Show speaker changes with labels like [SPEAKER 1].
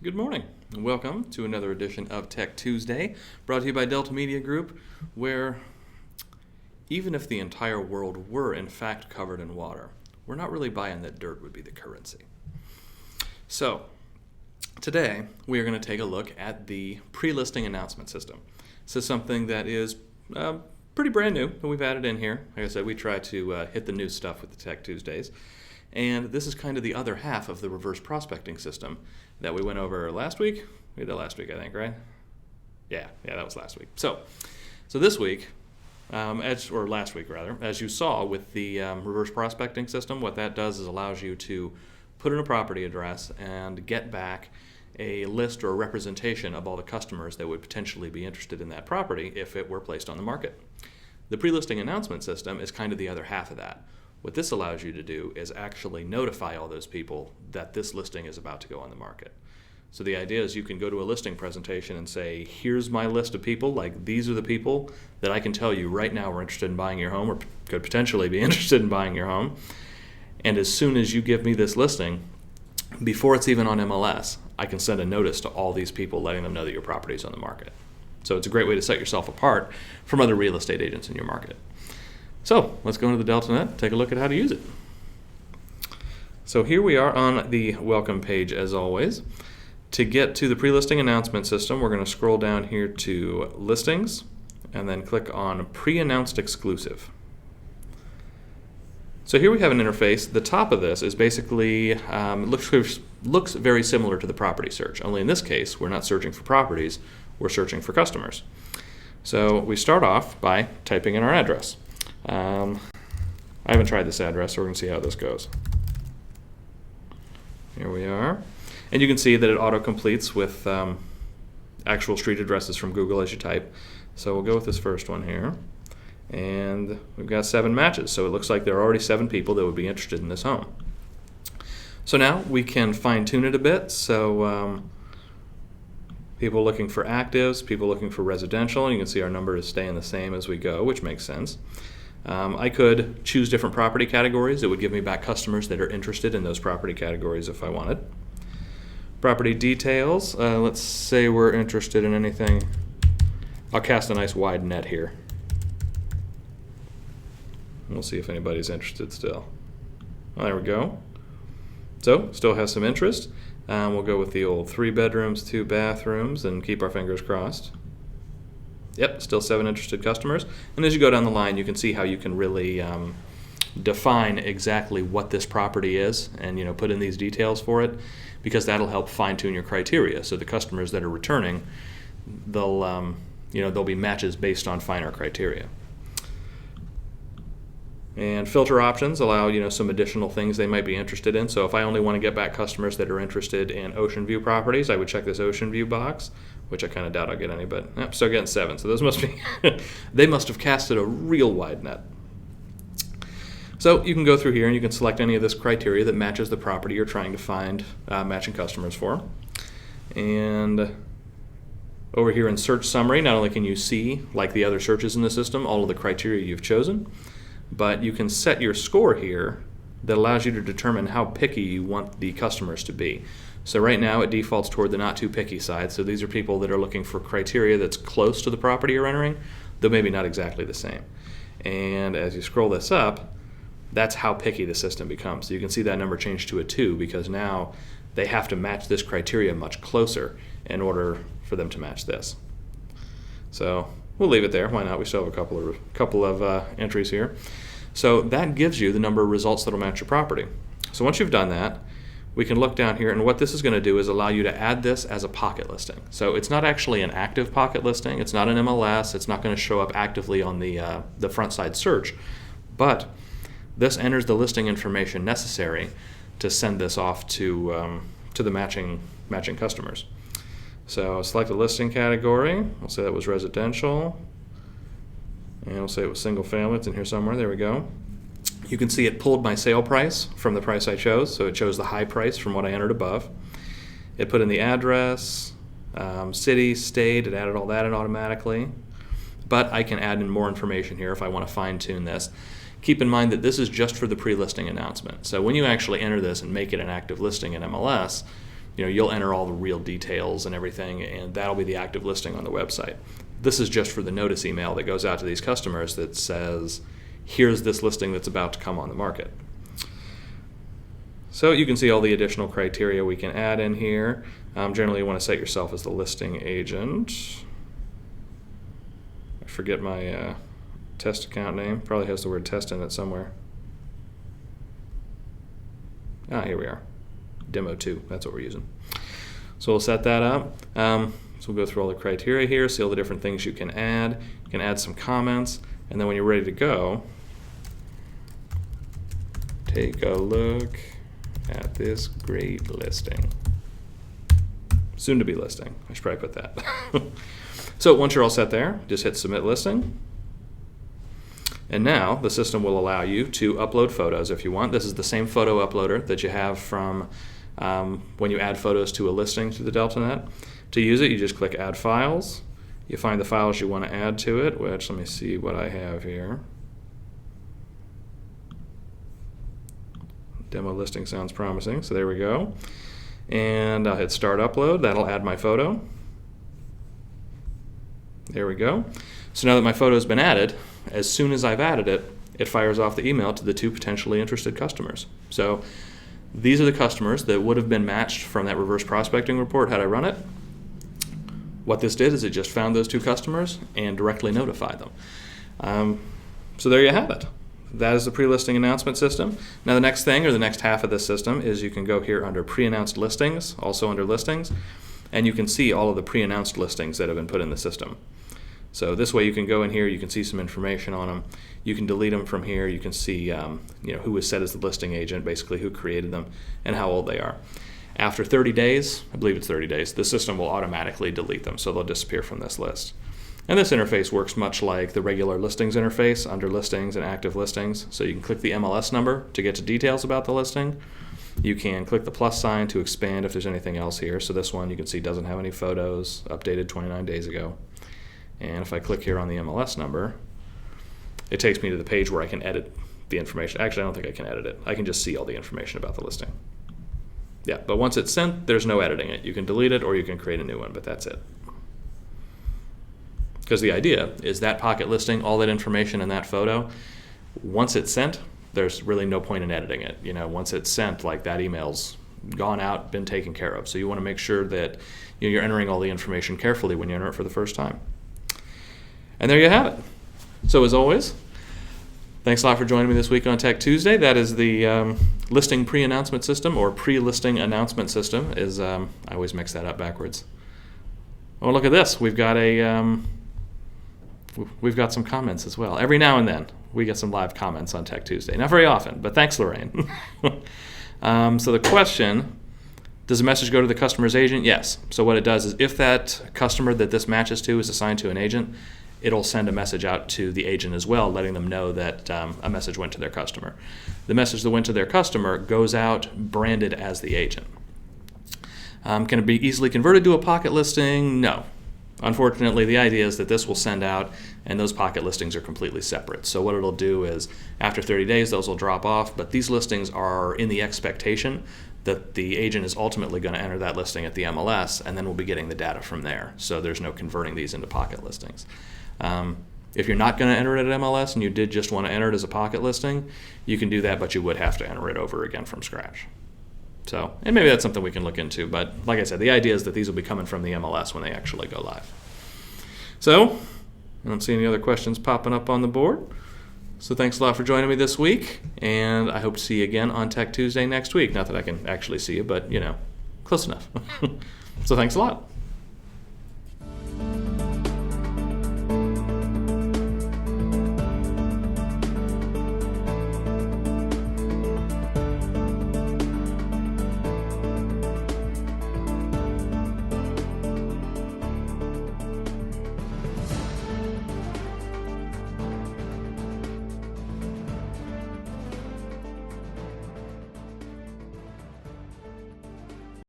[SPEAKER 1] Good morning, and welcome to another edition of Tech Tuesday, brought to you by Delta Media Group, where even if the entire world were in fact covered in water, we're not really buying that dirt would be the currency. So, today we are going to take a look at the pre-listing announcement system. This is something that is pretty brand new that we've added in here. Like I said, we try to hit the new stuff with the Tech Tuesdays. And this is kind of the other half of the reverse prospecting system that we went over last week. We did that last week, I think, right? Yeah, that was last week. So this week, or last week rather, as you saw with the reverse prospecting system, what that does is allows you to put in a property address and get back a list or a representation of all the customers that would potentially be interested in that property if it were placed on the market. The pre-listing announcement system is kind of the other half of that. What this allows you to do is actually notify all those people that this listing is about to go on the market. So the idea is you can go to a listing presentation and say, here's my list of people, like these are the people that I can tell you right now are interested in buying your home or could potentially be interested in buying your home. And as soon as you give me this listing, before it's even on MLS, I can send a notice to all these people letting them know that your property is on the market. So it's a great way to set yourself apart from other real estate agents in your market. So let's go into the DeltaNet, take a look at how to use it. So here we are on the welcome page as always. To get to the pre-listing announcement system, we're going to scroll down here to listings and then click on pre-announced exclusive. So here we have an interface. The top of this is basically, looks very similar to the property search, only in this case we're not searching for properties, we're searching for customers. So we start off by typing in our address. I haven't tried this address, so we're going to see how this goes. Here we are. And you can see that it auto-completes with actual street addresses from Google as you type. So we'll go with this first one here. And we've got 7 matches, so it looks like there are already 7 people that would be interested in this home. So now we can fine-tune it a bit. So people looking for actives, people looking for residential, and you can see our number is staying the same as we go, which makes sense. I could choose different property categories. It would give me back customers that are interested in those property categories if I wanted. Property details, let's say we're interested in anything. I'll cast a nice wide net here. We'll see if anybody's interested still. Well, there we go. So, still has some interest. We'll go with the old 3 bedrooms, 2 bathrooms, and keep our fingers crossed. Yep, still 7 interested customers. And as you go down the line, you can see how you can really define exactly what this property is and put in these details for it, because that'll help fine-tune your criteria. So the customers that are returning, they'll be matches based on finer criteria. And filter options allow some additional things they might be interested in. So if I only want to get back customers that are interested in ocean view properties, I would check this ocean view box, which I kind of doubt I'll get any, but still getting 7. So those must be they must have casted a real wide net. So you can go through here and you can select any of this criteria that matches the property you're trying to find matching customers for. And over here in search summary, not only can you see, like the other searches in the system, all of the criteria you've chosen, but you can set your score here that allows you to determine how picky you want the customers to be. So right now it defaults toward the not too picky side. So these are people that are looking for criteria that's close to the property you're entering, though maybe not exactly the same. And as you scroll this up, that's how picky the system becomes. So you can see that number change to a 2 because now they have to match this criteria much closer in order for them to match this. So we'll leave it there. Why not? We still have a couple of entries here. So that gives you the number of results that will match your property. So once you've done that, we can look down here, and what this is going to do is allow you to add this as a pocket listing. So it's not actually an active pocket listing. It's not an MLS. It's not going to show up actively on the front side search, but this enters the listing information necessary to send this off to the matching customers. So select a listing category. We'll say that was residential. And we'll say it was single family. It's in here somewhere. There we go. You can see it pulled my sale price from the price I chose. So it chose the high price from what I entered above. It put in the address, city, state. It added all that in automatically. But I can add in more information here if I want to fine tune this. Keep in mind that this is just for the pre-listing announcement. So when you actually enter this and make it an active listing in MLS, you'll enter all the real details and everything, and that'll be the active listing on the website. This is just for the notice email that goes out to these customers that says, here's this listing that's about to come on the market. So you can see all the additional criteria we can add in here. Generally, you want to set yourself as the listing agent. I forget my test account name. Probably has the word test in it somewhere. Here we are. Demo 2, that's what we're using. So we'll set that up. So we'll go through all the criteria here, see all the different things you can add. You can add some comments, and then when you're ready to go, take a look at this great listing. Soon to be listing. I should probably put that. So once you're all set there, just hit submit listing. And now the system will allow you to upload photos if you want. This is the same photo uploader that you have from when you add photos to a listing to the DeltaNet. To use it, you just click Add Files. You find the files you want to add to it, which, let me see what I have here. Demo listing sounds promising, so there we go. And I'll hit Start Upload. That'll add my photo. There we go. So now that my photo has been added, as soon as I've added it, it fires off the email to the 2 potentially interested customers. So these are the customers that would have been matched from that reverse prospecting report had I run it. What this did is it just found those 2 customers and directly notified them. So there you have it. That is the pre-listing announcement system. Now the next thing, or the next half of this system, is you can go here under pre-announced listings, also under listings, and you can see all of the pre-announced listings that have been put in the system. So this way you can go in here, you can see some information on them. You can delete them from here. You can see who was set as the listing agent, basically who created them, and how old they are. After 30 days, I believe it's 30 days, the system will automatically delete them, so they'll disappear from this list. And this interface works much like the regular listings interface under listings and active listings. So you can click the MLS number to get to details about the listing. You can click the plus sign to expand if there's anything else here. So this one you can see doesn't have any photos, updated 29 days ago. And if I click here on the MLS number, it takes me to the page where I can edit the information. Actually, I don't think I can edit it. I can just see all the information about the listing. Yeah, but once it's sent, there's no editing it. You can delete it or you can create a new one, but that's it. Because the idea is that pocket listing, all that information in that photo, once it's sent, there's really no point in editing it. Once it's sent, like that email's gone out, been taken care of. So you want to make sure that you're entering all the information carefully when you enter it for the first time. And there you have it. So as always, thanks a lot for joining me this week on Tech Tuesday. That is the listing pre-announcement system, or pre-listing announcement system. I always mix that up backwards. Oh, look at this. We've got some comments as well. Every now and then, we get some live comments on Tech Tuesday. Not very often, but thanks, Lorraine. So the question, does a message go to the customer's agent? Yes. So what it does is if that customer that this matches to is assigned to an agent, it'll send a message out to the agent as well, letting them know that a message went to their customer. The message that went to their customer goes out branded as the agent. Can it be easily converted to a pocket listing? No. Unfortunately, the idea is that this will send out and those pocket listings are completely separate. So what it'll do is after 30 days, those will drop off, but these listings are in the expectation that the agent is ultimately going to enter that listing at the MLS, and then we'll be getting the data from there. So there's no converting these into pocket listings. If you're not going to enter it at MLS and you did just want to enter it as a pocket listing, you can do that, but you would have to enter it over again from scratch. So, and maybe that's something we can look into, but like I said, the idea is that these will be coming from the MLS when they actually go live. So, I don't see any other questions popping up on the board. So thanks a lot for joining me this week, and I hope to see you again on Tech Tuesday next week. Not that I can actually see you, but close enough. So thanks a lot.